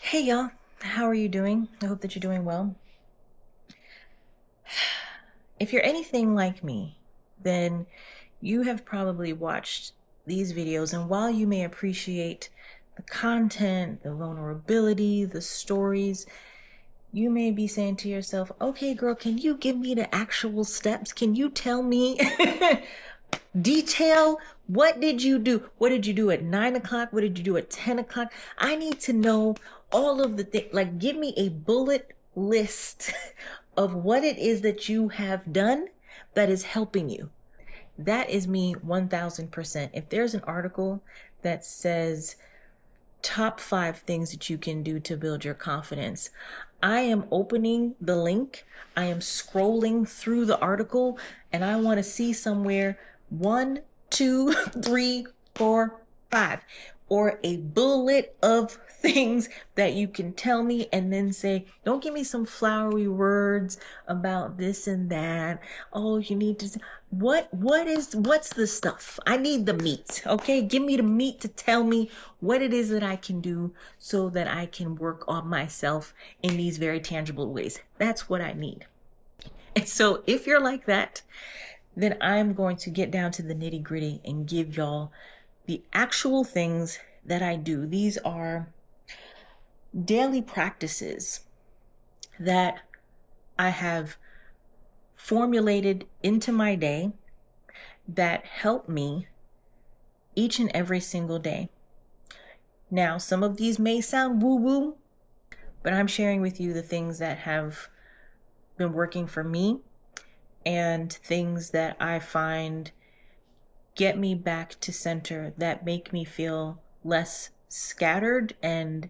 Hey y'all, how are you doing? I hope that you're doing well. If you're anything like me, then you have probably watched these videos, and while you may appreciate the content, the vulnerability, the stories, you may be saying to yourself, okay, girl, can you give me the actual steps? Can you tell me detail? What did you do? What did you do at 9 o'clock? What did you do at 10 o'clock? I need to know all of the things. Like, give me a bullet list of what it is that you have done that is helping you. That is me 1000%. If there's an article that says top 5 things that you can do to build your confidence, I am opening the link, I am scrolling through the article, and I want to see somewhere 1, 2, 3, 4, 5, or a bullet of things that you can tell me, and then say, don't give me some flowery words about this and that. Oh, you need to, what's the stuff? I need the meat. Okay, give me the meat to tell me what it is that I can do so that I can work on myself in these very tangible ways. That's what I need. And so if you're like that, then I'm going to get down to the nitty gritty and give y'all the actual things that I do. These are daily practices that I have formulated into my day that help me each and every single day. Now, some of these may sound woo-woo, but I'm sharing with you the things that have been working for me and things that I find get me back to center, that make me feel less scattered and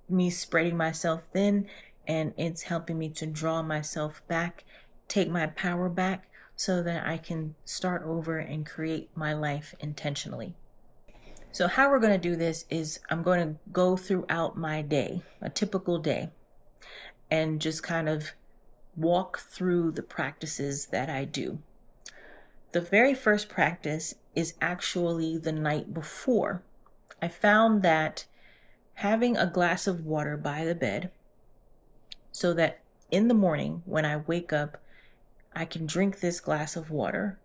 me spreading myself thin, and it's helping me to draw myself back, take my power back so that I can start over and create my life intentionally. So how we're going to do this is I'm going to go throughout my day, a typical day, and just kind of walk through the practices that I do. The very first practice is actually the night before. I found that having a glass of water by the bed so that in the morning when I wake up, I can drink this glass of water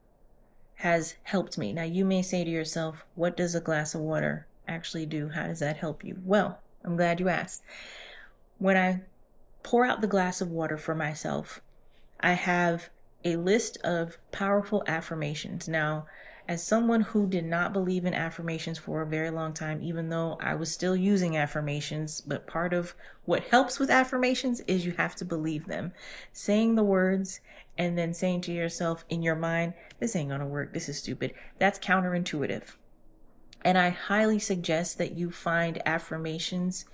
has helped me. Now, you may say to yourself, what does a glass of water actually do? How does that help you? Well, I'm glad you asked. When I pour out the glass of water for myself, I have a list of powerful affirmations. Now, as someone who did not believe in affirmations for a very long time, even though I was still using affirmations, but part of what helps with affirmations is you have to believe them. Saying the words and then saying to yourself in your mind, this ain't gonna work, this is stupid, that's counterintuitive. And I highly suggest that you find affirmations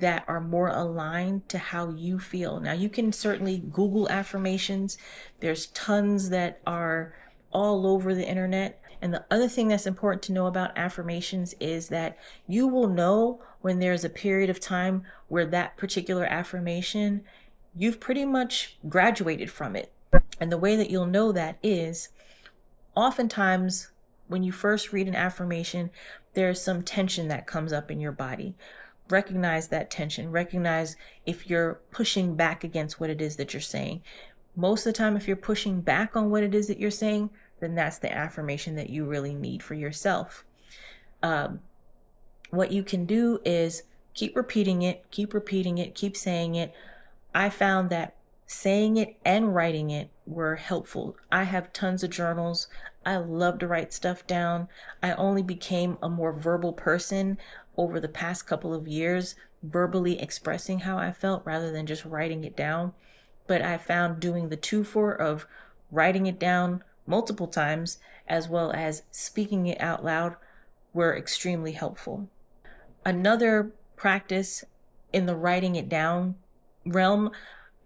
that are more aligned to how you feel. Now, you can certainly Google affirmations. There's tons that are all over the internet. And the other thing that's important to know about affirmations is that you will know when there's a period of time where that particular affirmation, you've pretty much graduated from it. And the way that you'll know that is oftentimes when you first read an affirmation, there's some tension that comes up in your body. Recognize that tension. Recognize if you're pushing back against what it is that you're saying. Most of the time, if you're pushing back on what it is that you're saying, then that's the affirmation that you really need for yourself. What you can do is keep repeating it, keep saying it. I found that saying it and writing it were helpful. I have tons of journals. I love to write stuff down. I only became a more verbal person over the past couple of years, verbally expressing how I felt rather than just writing it down. But I found doing the 2-4 of writing it down multiple times as well as speaking it out loud were extremely helpful. Another practice in the writing it down realm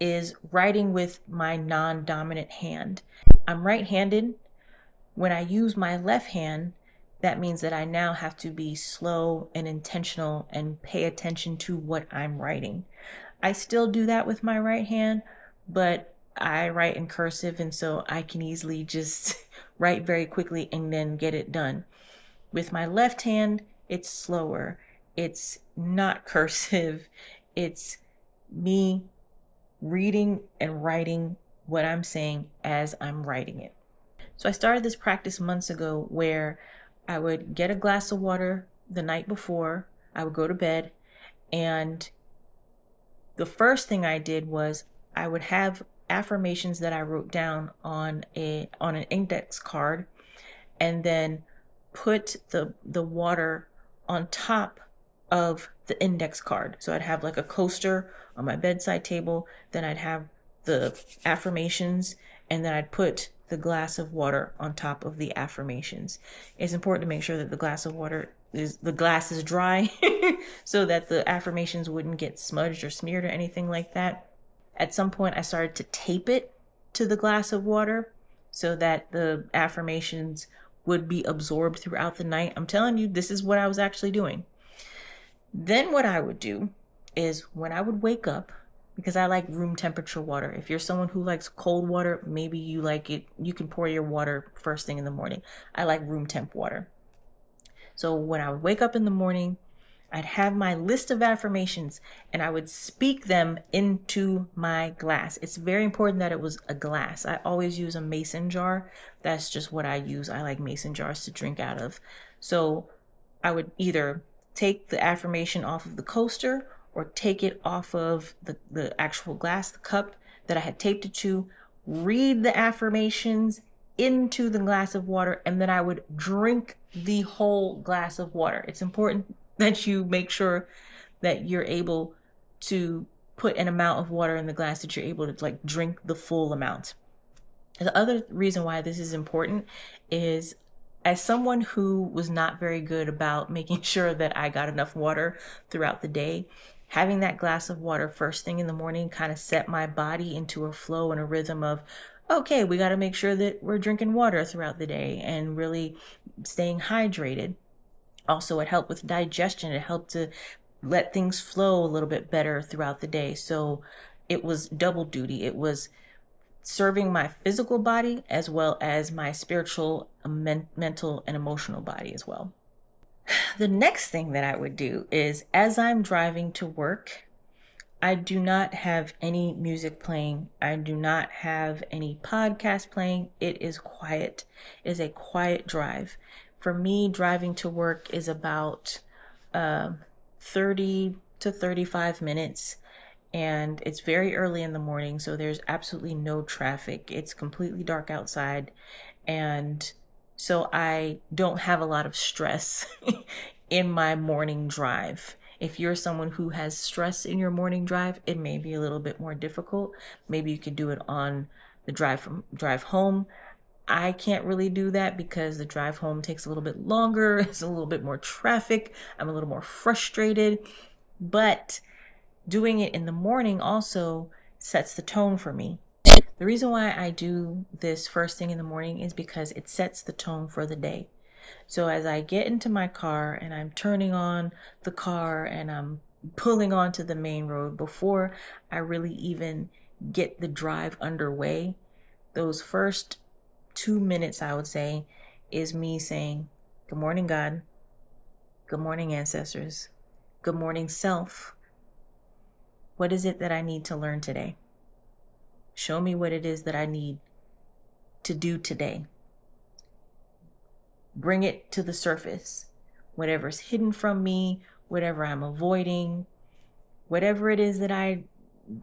is writing with my non-dominant hand. I'm right-handed. When I use my left hand, that means that I now have to be slow and intentional and pay attention to what I'm writing. I still do that with my right hand, but I write in cursive, and so I can easily just write very quickly and then get it done. With my left hand, it's slower. It's not cursive. It's me reading and writing what I'm saying as I'm writing it. So I started this practice months ago where I would get a glass of water the night before I would go to bed, and the first thing I did was I would have affirmations that I wrote down on an index card, and then put the water on top of the index card. So I'd have like a coaster on my bedside table, then I'd have the affirmations, and then I'd put the glass of water on top of the affirmations. It's important to make sure that the glass is dry so that the affirmations wouldn't get smudged or smeared or anything like that. At some point I started to tape it to the glass of water so that the affirmations would be absorbed throughout the night. I'm telling you, this is what I was actually doing. Then what I would do is when I would wake up, because I like room temperature water. If you're someone who likes cold water, maybe you like it. You can pour your water first thing in the morning. I like room temp water. So when I would wake up in the morning, I'd have my list of affirmations and I would speak them into my glass. It's very important that it was a glass. I always use a mason jar. That's just what I use. I like mason jars to drink out of. So I would either take the affirmation off of the coaster or take it off of the actual glass, the cup that I had taped it to, read the affirmations into the glass of water, and then I would drink the whole glass of water. It's important that you make sure that you're able to put an amount of water in the glass that you're able to like drink the full amount. The other reason why this is important is, as someone who was not very good about making sure that I got enough water throughout the day, having that glass of water first thing in the morning kind of set my body into a flow and a rhythm of, okay, we got to make sure that we're drinking water throughout the day and really staying hydrated. Also, it helped with digestion. It helped to let things flow a little bit better throughout the day. So it was double duty. It was serving my physical body as well as my spiritual, mental, and emotional body as well. The next thing that I would do is, as I'm driving to work, I do not have any music playing. I do not have any podcast playing. It is quiet. It is a quiet drive. For me, driving to work is about 30 to 35 minutes. And it's very early in the morning, so there's absolutely no traffic. It's completely dark outside. And so I don't have a lot of stress in my morning drive. If you're someone who has stress in your morning drive, it may be a little bit more difficult. Maybe you could do it on the drive home. I can't really do that because the drive home takes a little bit longer. It's a little bit more traffic. I'm a little more frustrated. But doing it in the morning also sets the tone for me. The reason why I do this first thing in the morning is because it sets the tone for the day. So as I get into my car and I'm turning on the car and I'm pulling onto the main road, before I really even get the drive underway, those first 2 minutes, I would say, is me saying, good morning, God. Good morning, ancestors. Good morning, self. What is it that I need to learn today? Show me what it is that I need to do today. Bring it to the surface. Whatever's hidden from me, whatever I'm avoiding, whatever it is that I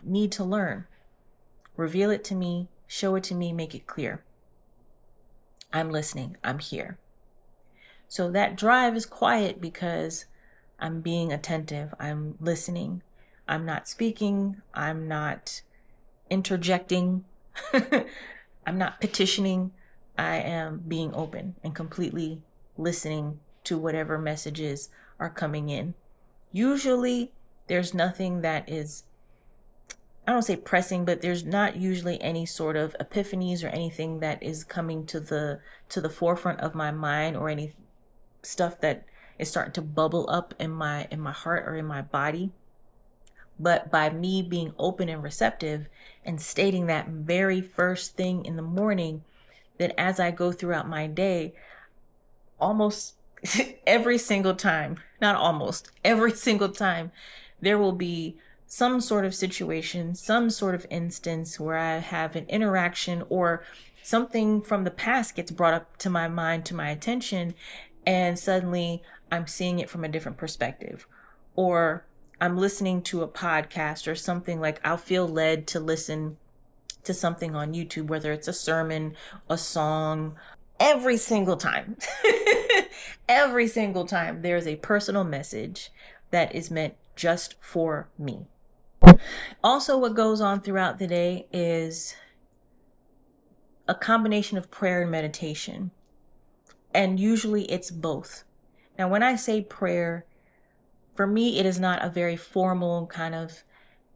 need to learn, reveal it to me, show it to me, make it clear. I'm listening. I'm here. So that drive is quiet because I'm being attentive. I'm listening. I'm not speaking. I'm not interjecting. I'm not petitioning. I am being open and completely listening to whatever messages are coming in. Usually there's nothing that is, I don't say pressing, but there's not usually any sort of epiphanies or anything that is coming to the forefront of my mind, or any stuff that is starting to bubble up in my heart or in my body. But by me being open and receptive and stating that very first thing in the morning, that as I go throughout my day, almost every single time, not almost, every single time, there will be some sort of situation, some sort of instance where I have an interaction or something from the past gets brought up to my mind, to my attention, and suddenly I'm seeing it from a different perspective. Or I'm listening to a podcast or something, like I'll feel led to listen to something on YouTube, whether it's a sermon, a song, every single time. Every single time there's a personal message that is meant just for me. Also, what goes on throughout the day is a combination of prayer and meditation. And usually it's both. Now, when I say prayer, for me, it is not a very formal kind of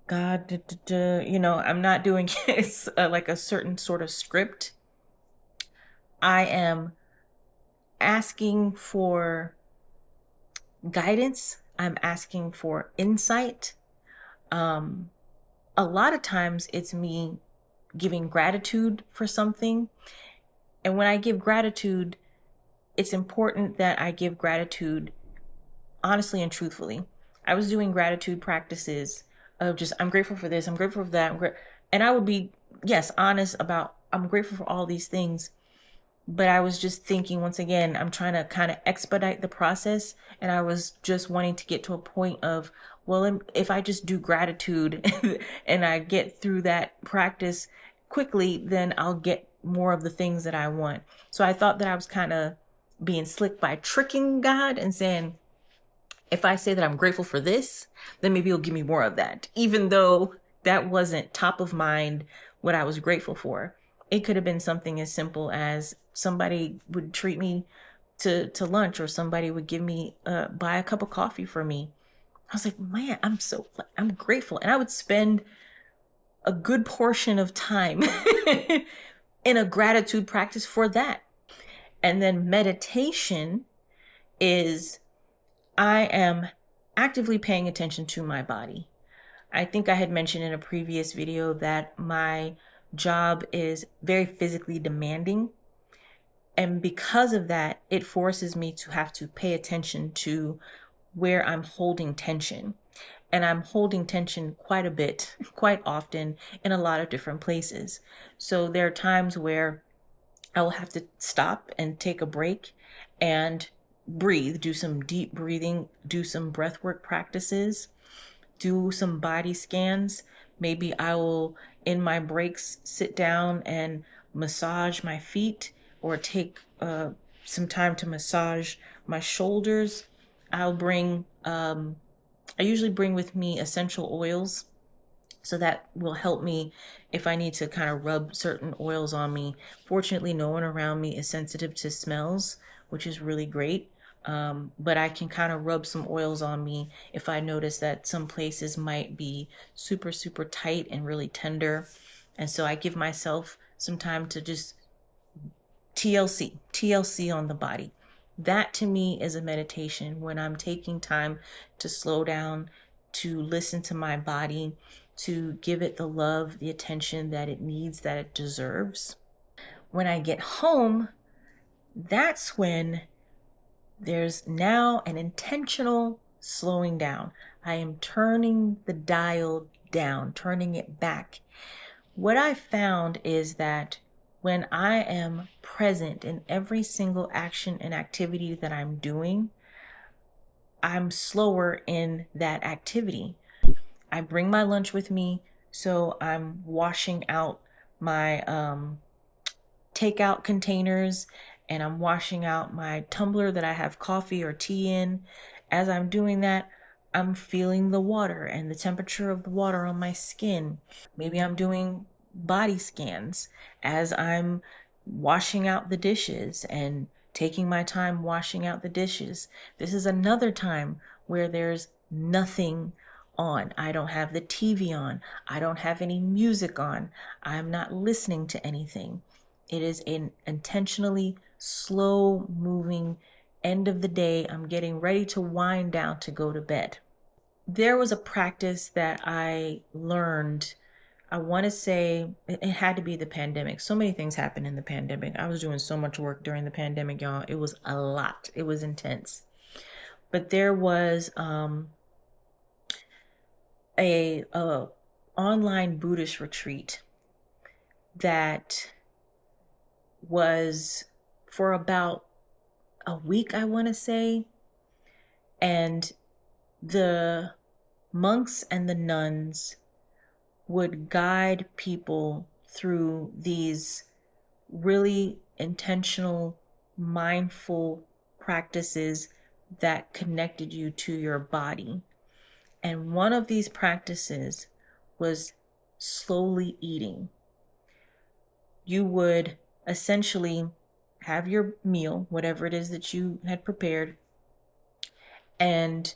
God, I'm not doing it like a certain sort of script. I am asking for guidance. I'm asking for insight. A lot of times it's me giving gratitude for something. And when I give gratitude, it's important that I give gratitude honestly and truthfully. I was doing gratitude practices of just, I'm grateful for this, I'm grateful for that. And I would be, yes, honest about, I'm grateful for all these things. But I was just thinking, once again, I'm trying to kind of expedite the process. And I was just wanting to get to a point of, well, if I just do gratitude and I get through that practice quickly, then I'll get more of the things that I want. So I thought that I was kind of being slick by tricking God and saying, if I say that I'm grateful for this, then maybe he'll give me more of that. Even though that wasn't top of mind what I was grateful for. It could have been something as simple as somebody would treat me to lunch, or somebody would give me, buy a cup of coffee for me. I was like, man, I'm grateful. And I would spend a good portion of time in a gratitude practice for that. And then meditation is, I am actively paying attention to my body. I think I had mentioned in a previous video that my job is very physically demanding. And because of that, it forces me to have to pay attention to where I'm holding tension. And I'm holding tension quite a bit, quite often, in a lot of different places. So there are times where I will have to stop and take a break and breathe, do some deep breathing, do some breath work practices, do some body scans. Maybe I will, in my breaks, sit down and massage my feet, or take some time to massage my shoulders. I usually bring with me essential oils, so that will help me if I need to kind of rub certain oils on me. Fortunately, no one around me is sensitive to smells, which is really great. But I can kind of rub some oils on me if I notice that some places might be super, super tight and really tender. And so I give myself some time to just TLC on the body. That to me is a meditation, when I'm taking time to slow down, to listen to my body, to give it the love, the attention that it needs, that it deserves. When I get home, that's when there's now an intentional slowing down. I am turning the dial down, turning it back. What I found is that when I am present in every single action and activity that I'm doing, I'm slower in that activity. I bring my lunch with me, so I'm washing out my takeout containers, and I'm washing out my tumbler that I have coffee or tea in. As I'm doing that, I'm feeling the water and the temperature of the water on my skin. Maybe I'm doing body scans as I'm washing out the dishes and taking my time washing out the dishes. This is another time where there's nothing on. I don't have the TV on. I don't have any music on. I'm not listening to anything. It is an intentionally slow moving end of the day. I'm getting ready to wind down to go to bed. There was a practice that I learned, I want to say it had to be the pandemic. So many things happened in the pandemic. I was doing so much work during the pandemic, y'all. It was a lot. It was intense. but there was a online Buddhist retreat that was for about a week, I want to say. And the monks and the nuns would guide people through these really intentional, mindful practices that connected you to your body. And one of these practices was slowly eating. You would essentially have your meal, whatever it is that you had prepared, and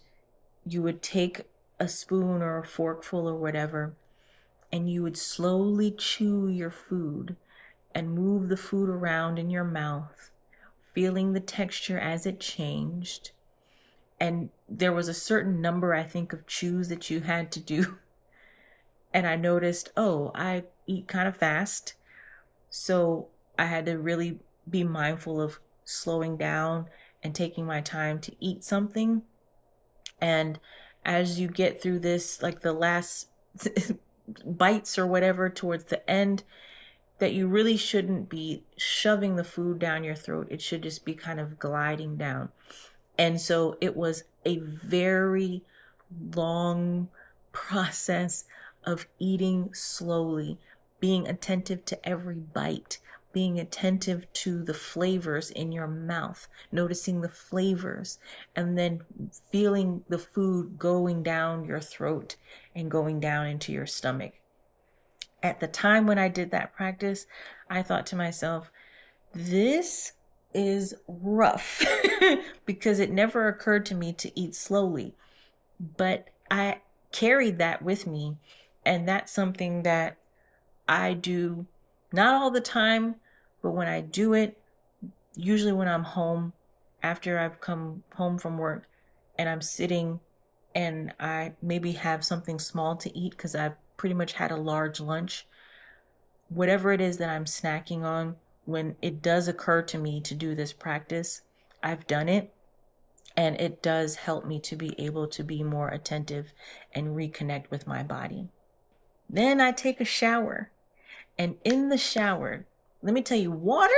you would take a spoon or a forkful or whatever, and you would slowly chew your food and move the food around in your mouth, feeling the texture as it changed. And there was a certain number, I think, of chews that you had to do. And I noticed, oh, I eat kind of fast. So I had to really be mindful of slowing down and taking my time to eat something. And as you get through this, like the last bites or whatever towards the end, that you really shouldn't be shoving the food down your throat. It should just be kind of gliding down. And so it was a very long process of eating slowly, being attentive to every bite, being attentive to the flavors in your mouth, noticing the flavors, and then feeling the food going down your throat and going down into your stomach. At the time when I did that practice, I thought to myself, this is rough because it never occurred to me to eat slowly. But I carried that with me, and that's something that I do not all the time, but when I do it, usually when I'm home, after I've come home from work and I'm sitting and I maybe have something small to eat because I've pretty much had a large lunch, whatever it is that I'm snacking on, when it does occur to me to do this practice, I've done it. And it does help me to be able to be more attentive and reconnect with my body. Then I take a shower. And in the shower, let me tell you, water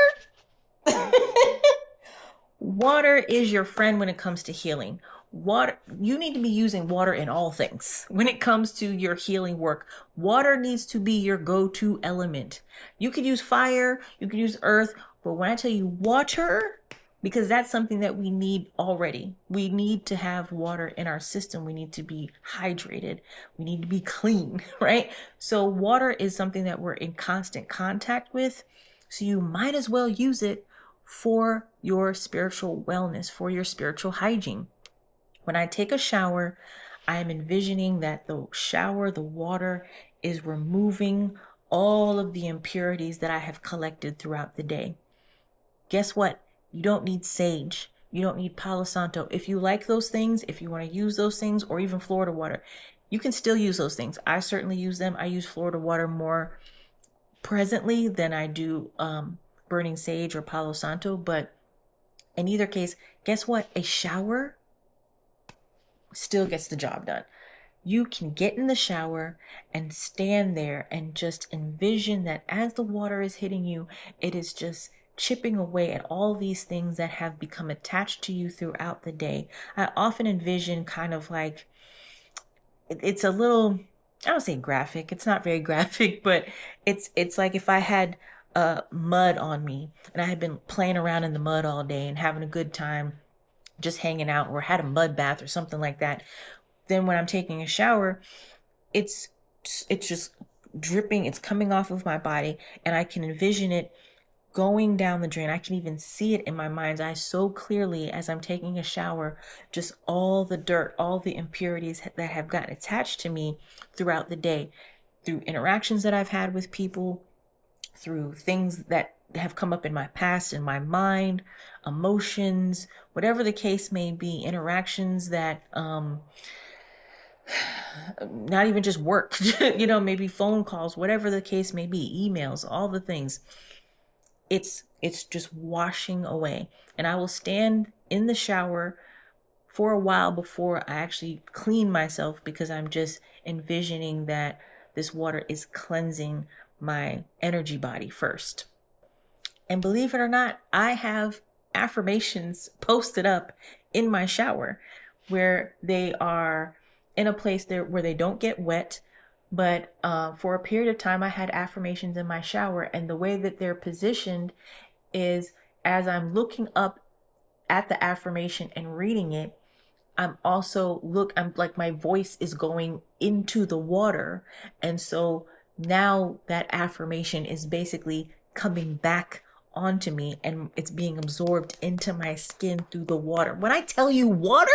water is your friend when it comes to healing. Water, you need to be using water in all things. When it comes to your healing work, water needs to be your go-to element. You could use fire, you could use earth, but when I tell you water, because that's something that we need already. We need to have water in our system. We need to be hydrated. We need to be clean, right? So water is something that we're in constant contact with. So you might as well use it for your spiritual wellness, for your spiritual hygiene. When I take a shower, I am envisioning that the shower, the water is removing all of the impurities that I have collected throughout the day. Guess what? You don't need sage. You don't need Palo Santo. If you like those things, if you want to use those things, or even Florida water, you can still use those things. I certainly use them. I use Florida water more presently than I do burning sage or Palo Santo. But in either case, guess what? A shower still gets the job done. You can get in the shower and stand there and just envision that as the water is hitting you, it is just chipping away at all these things that have become attached to you throughout the day. I often envision kind of like, it's a little, I don't say graphic, it's not very graphic, but it's like if I had mud on me and I had been playing around in the mud all day and having a good time just hanging out, or had a mud bath or something like that. Then when I'm taking a shower, it's just dripping, it's coming off of my body, and I can envision it going down the drain. I can even see it in my mind's eye so clearly as I'm taking a shower, just all the dirt, all the impurities that have gotten attached to me throughout the day, through interactions that I've had with people, through things that have come up in my past, in my mind, emotions, whatever the case may be, interactions that not even just work, maybe phone calls, whatever the case may be, emails, all the things. It's just washing away. And I will stand in the shower for a while before I actually clean myself, because I'm just envisioning that this water is cleansing my energy body first. And believe it or not, I have affirmations posted up in my shower where they are in a place there where they don't get wet. But for a period of time, I had affirmations in my shower, and the way that they're positioned is as I'm looking up at the affirmation and reading it, I'm like my voice is going into the water. And so now that affirmation is basically coming back onto me and it's being absorbed into my skin through the water. When I tell you water,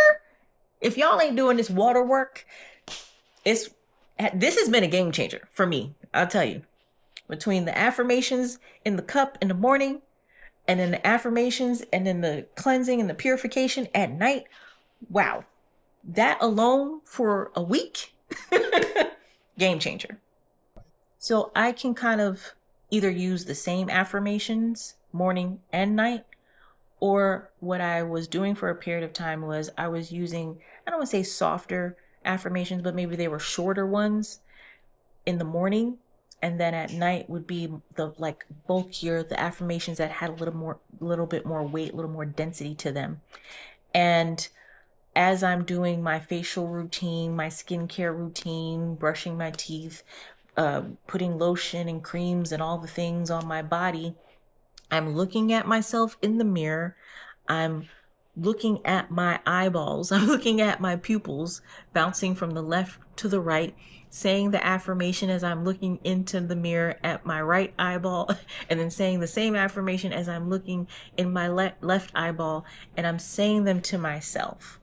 if y'all ain't doing this water work, this has been a game changer for me. I'll tell you, between the affirmations in the cup in the morning and then the affirmations and then the cleansing and the purification at night. Wow. That alone for a week, game changer. So I can kind of either use the same affirmations morning and night, or what I was doing for a period of time was I was using, I don't want to say softer affirmations, but maybe they were shorter ones in the morning. And then at night would be the like bulkier, the affirmations that had a little bit more weight, a little more density to them. And as I'm doing my facial routine, my skincare routine, brushing my teeth, putting lotion and creams and all the things on my body, I'm looking at myself in the mirror. I'm looking at my eyeballs. I'm looking at my pupils bouncing from the left to the right, saying the affirmation as I'm looking into the mirror at my right eyeball, and then saying the same affirmation as I'm looking in my left eyeball, and I'm saying them to myself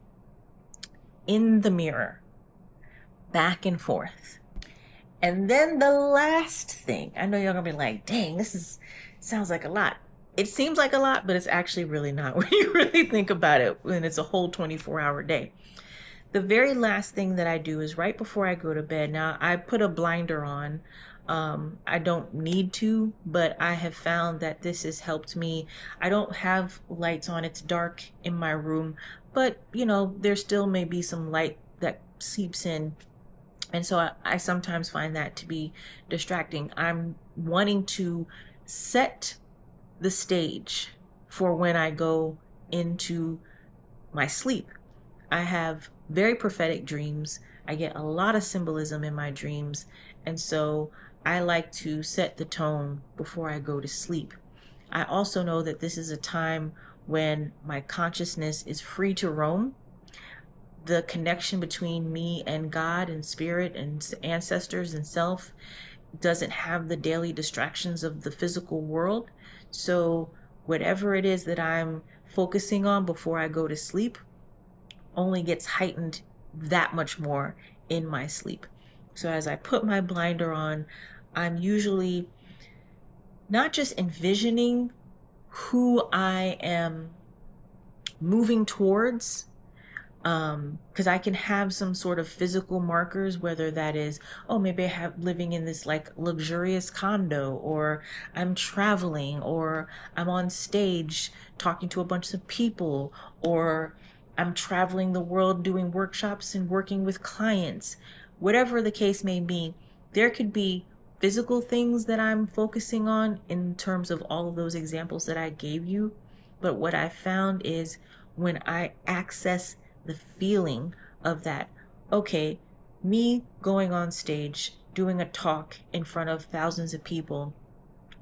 in the mirror, back and forth. And then the last thing, I know y'all gonna be like, dang, sounds like a lot. It seems like a lot, but it's actually really not when you really think about it, and it's a whole 24-hour day. The very last thing that I do is right before I go to bed. Now, I put a blinder on. I don't need to, but I have found that this has helped me. I don't have lights on. It's dark in my room, but there still may be some light that seeps in. And so I sometimes find that to be distracting. I'm wanting to set the stage for when I go into my sleep. I have very prophetic dreams. I get a lot of symbolism in my dreams. And so I like to set the tone before I go to sleep. I also know that this is a time when my consciousness is free to roam. The connection between me and God and spirit and ancestors and self doesn't have the daily distractions of the physical world. So whatever it is that I'm focusing on before I go to sleep only gets heightened that much more in my sleep. So as I put my blinder on, I'm usually not just envisioning who I am moving towards, because I can have some sort of physical markers, whether that is, oh, maybe I have living in this like luxurious condo, or I'm traveling, or I'm on stage talking to a bunch of people, or I'm traveling the world doing workshops and working with clients. Whatever the case may be, there could be physical things that I'm focusing on in terms of all of those examples that I gave you. But what I found is when I access the feeling of that, okay, me going on stage, doing a talk in front of thousands of people,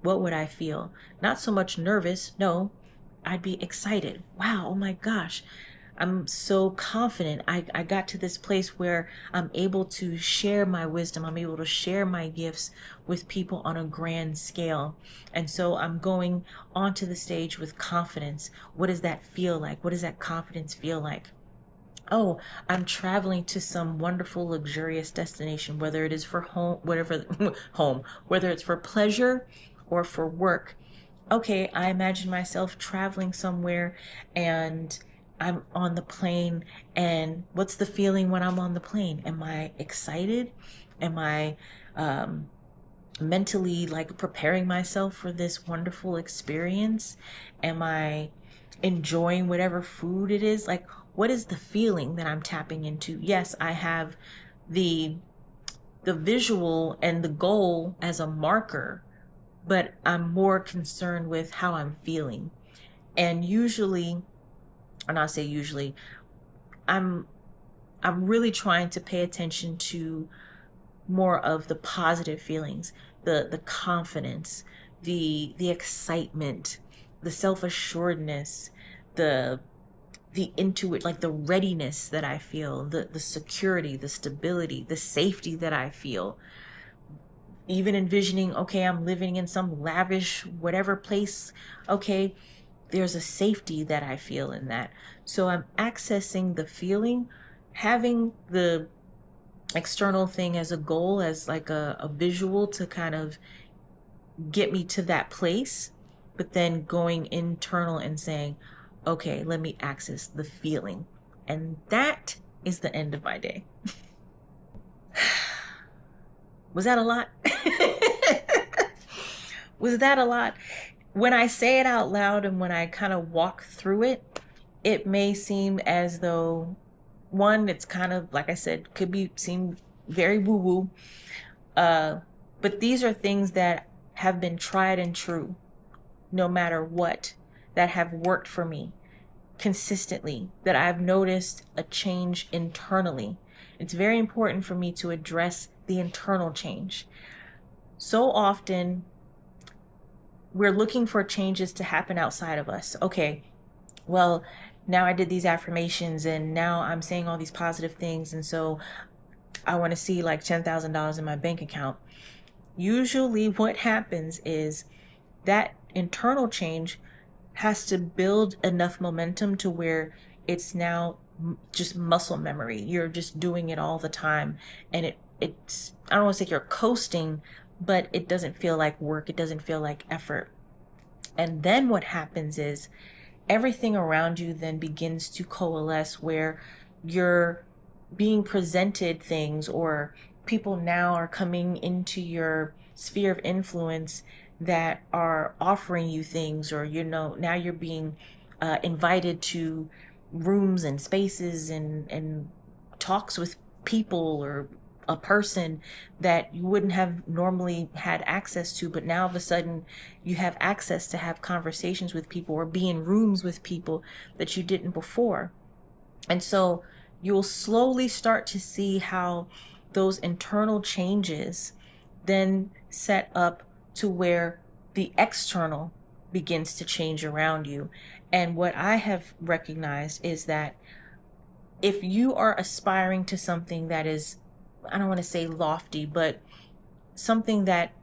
what would I feel? Not so much nervous, no, I'd be excited. Wow, oh my gosh, I'm so confident. I got to this place where I'm able to share my wisdom. I'm able to share my gifts with people on a grand scale. And so I'm going onto the stage with confidence. What does that feel like? What does that confidence feel like? Oh, I'm traveling to some wonderful, luxurious destination, whether it is for home, whether it's for pleasure or for work. Okay, I imagine myself traveling somewhere and I'm on the plane, and what's the feeling when I'm on the plane? Am I excited? Am I mentally like preparing myself for this wonderful experience? Am I enjoying whatever food it is? Like, What is the feeling that I'm tapping into? Yes, I have the visual and the goal as a marker, but I'm more concerned with how I'm feeling. And usually, and I'll say usually, I'm really trying to pay attention to more of the positive feelings, the confidence, the excitement, the self-assuredness, the intuit, like the readiness that I feel, the security, the stability, the safety that I feel. Even envisioning, okay, I'm living in some lavish whatever place, okay, there's a safety that I feel in that. So I'm accessing the feeling, having the external thing as a goal, as like a visual to kind of get me to that place, but then going internal and saying, okay, let me access the feeling. And that is the end of my day. Was that a lot? Was that a lot? When I say it out loud and when I kind of walk through it, it may seem as though, one, it's kind of, like I said, seem very woo-woo. But these are things that have been tried and true, no matter what, that have worked for me consistently, that I've noticed a change internally. It's very important for me to address the internal change. So often, we're looking for changes to happen outside of us. Okay, well, now I did these affirmations and now I'm saying all these positive things, and so I want to see like $10,000 in my bank account. Usually what happens is that internal change has to build enough momentum to where it's now just muscle memory. You're just doing it all the time, and it's, I don't want to say you're coasting, but it doesn't feel like work. It doesn't feel like effort. And then what happens is everything around you then begins to coalesce, where you're being presented things, or people now are coming into your sphere of influence that are offering you things, or now you're being invited to rooms and spaces and talks with people or a person that you wouldn't have normally had access to, but now all of a sudden you have access to have conversations with people or be in rooms with people that you didn't before. And so you'll slowly start to see how those internal changes then set up to where the external begins to change around you. And what I have recognized is that if you are aspiring to something that is, I don't want to say lofty, but something that,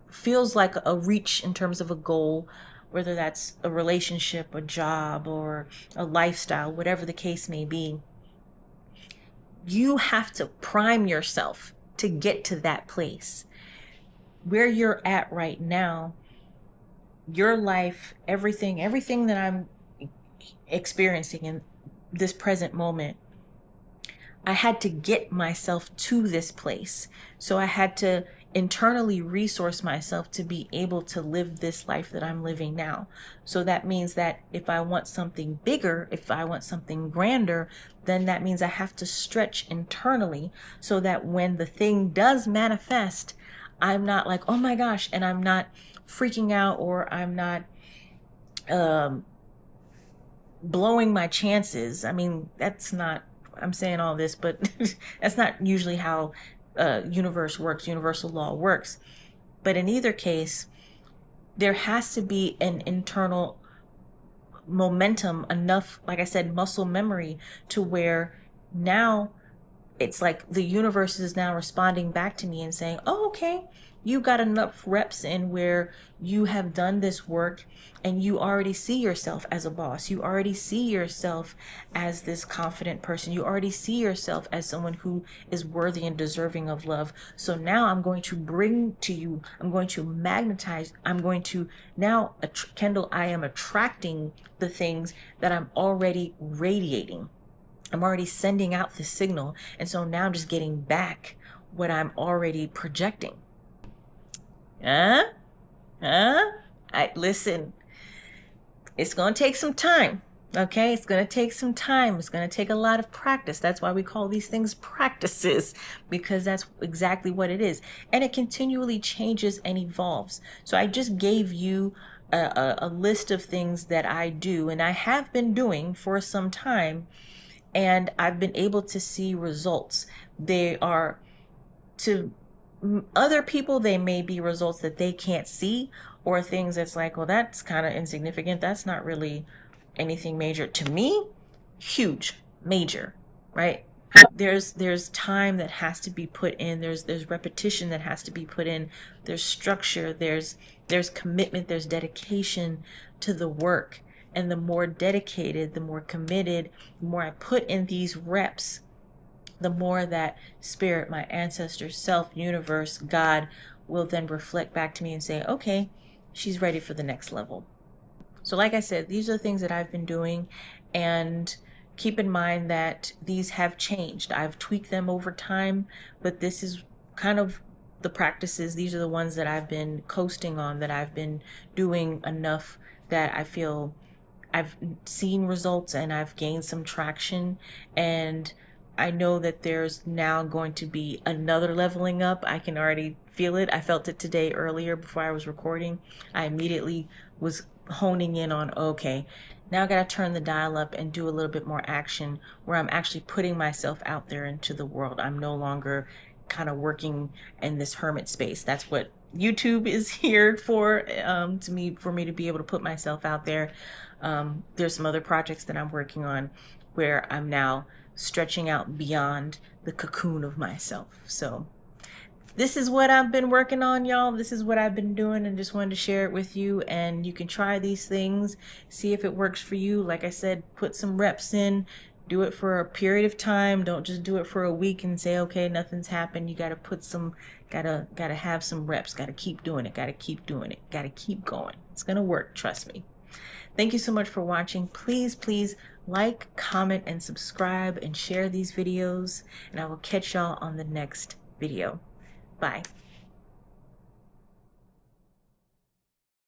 feels like a reach in terms of a goal, whether that's a relationship, a job, or a lifestyle, whatever the case may be, you have to prime yourself to get to that place. Where you're at right now, your life, everything that I'm experiencing in this present moment, I had to get myself to this place. So I had to internally resource myself to be able to live this life that I'm living now. So that means that if I want something bigger, if I want something grander, then that means I have to stretch internally, so that when the thing does manifest, I'm not like, oh my gosh, and I'm not freaking out, or I'm not blowing my chances. I mean, I'm saying all this, but that's not usually how universal law works. But in either case, there has to be an internal momentum, enough, like I said, muscle memory, to where now it's like the universe is now responding back to me and saying, oh, okay, you got enough reps in where you have done this work and you already see yourself as a boss. You already see yourself as this confident person. You already see yourself as someone who is worthy and deserving of love. So now I'm going to bring to you, I'm going to magnetize, I'm going to now, Kendall, I am attracting the things that I'm already radiating. I'm already sending out the signal. And so now I'm just getting back what I'm already projecting. Listen, it's going to take some time. Okay, it's going to take some time. It's going to take a lot of practice. That's why we call these things practices, because that's exactly what it is. And it continually changes and evolves. So I just gave you a list of things that I do and I have been doing for some time, and I've been able to see results. They are, to other people, they may be results that they can't see, or things that's like, well, that's kind of insignificant. That's not really anything major. To me, huge, major, right? There's time that has to be put in. There's repetition that has to be put in. There's structure. There's commitment. There's dedication to the work. And the more dedicated, the more committed, the more I put in these reps, the more that spirit, my ancestors, self, universe, God will then reflect back to me and say, okay, she's ready for the next level. So like I said, these are things that I've been doing, and keep in mind that these have changed. I've tweaked them over time, but this is kind of the practices. These are the ones that I've been coasting on, that I've been doing enough that I feel I've seen results and I've gained some traction. And I know that there's now going to be another leveling up. I can already feel it. I felt it today earlier before I was recording. I immediately was honing in on, okay, now I got to turn the dial up and do a little bit more action where I'm actually putting myself out there into the world. I'm no longer kind of working in this hermit space. That's what YouTube is here for, for me to be able to put myself out there. There's some other projects that I'm working on where I'm now stretching out beyond the cocoon of myself. So this is what I've been working on, y'all. This is what I've been doing, and just wanted to share it with you. And you can try these things, see if it works for you. Like I said, put some reps in, do it for a period of time. Don't just do it for a week and say, okay, nothing's happened. You got to put some, gotta have some reps, got to keep doing it, got to keep doing it, got to keep going. It's going to work. Trust me. Thank you so much for watching. Please, please like, comment, and subscribe, and share these videos. And I will catch y'all on the next video. Bye.